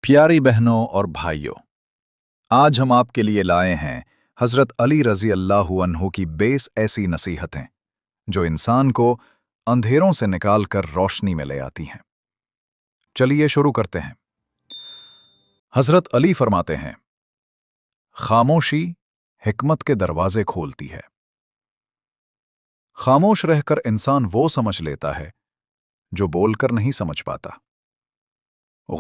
پیاری بہنوں اور بھائیوں، آج ہم آپ کے لیے لائے ہیں حضرت علی رضی اللہ عنہ کی 20 ایسی نصیحتیں جو انسان کو اندھیروں سے نکال کر روشنی میں لے آتی ہیں۔ چلیے شروع کرتے ہیں۔ حضرت علی فرماتے ہیں، خاموشی حکمت کے دروازے کھولتی ہے۔ خاموش رہ کر انسان وہ سمجھ لیتا ہے جو بول کر نہیں سمجھ پاتا۔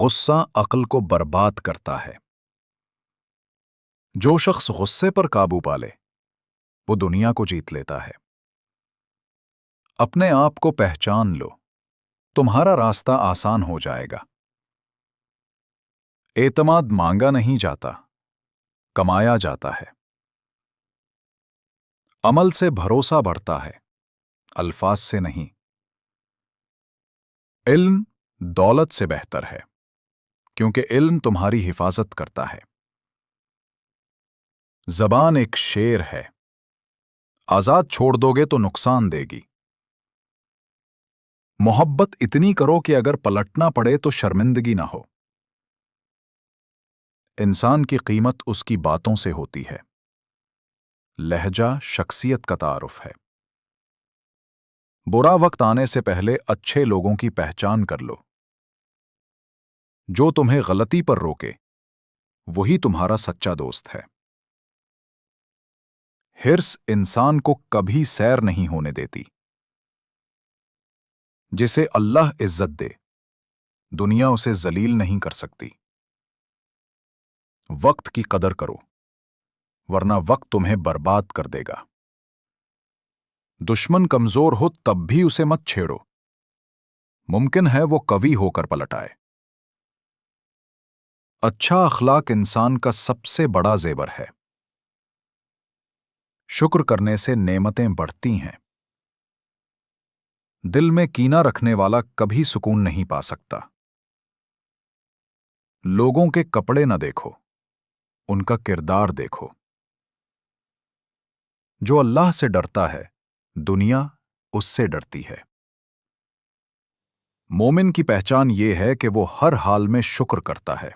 غصہ عقل کو برباد کرتا ہے۔ جو شخص غصے پر قابو پالے وہ دنیا کو جیت لیتا ہے۔ اپنے آپ کو پہچان لو، تمہارا راستہ آسان ہو جائے گا۔ اعتماد مانگا نہیں جاتا، کمایا جاتا ہے۔ عمل سے بھروسہ بڑھتا ہے، الفاظ سے نہیں۔ علم دولت سے بہتر ہے، کیونکہ علم تمہاری حفاظت کرتا ہے۔ زبان ایک شیر ہے، آزاد چھوڑ دو گے تو نقصان دے گی۔ محبت اتنی کرو کہ اگر پلٹنا پڑے تو شرمندگی نہ ہو۔ انسان کی قیمت اس کی باتوں سے ہوتی ہے۔ لہجہ شخصیت کا تعارف ہے۔ برا وقت آنے سے پہلے اچھے لوگوں کی پہچان کر لو۔ جو تمہیں غلطی پر روکے وہی تمہارا سچا دوست ہے۔ حرص انسان کو کبھی سیر نہیں ہونے دیتی۔ جسے اللہ عزت دے دنیا اسے ذلیل نہیں کر سکتی۔ وقت کی قدر کرو ورنہ وقت تمہیں برباد کر دے گا۔ دشمن کمزور ہو تب بھی اسے مت چھیڑو، ممکن ہے وہ قوی ہو کر پلٹ آئے۔ اچھا اخلاق انسان کا سب سے بڑا زیور ہے۔ شکر کرنے سے نعمتیں بڑھتی ہیں۔ دل میں کینہ رکھنے والا کبھی سکون نہیں پا سکتا۔ لوگوں کے کپڑے نہ دیکھو، ان کا کردار دیکھو۔ جو اللہ سے ڈرتا ہے دنیا اس سے ڈرتی ہے۔ مومن کی پہچان یہ ہے کہ وہ ہر حال میں شکر کرتا ہے۔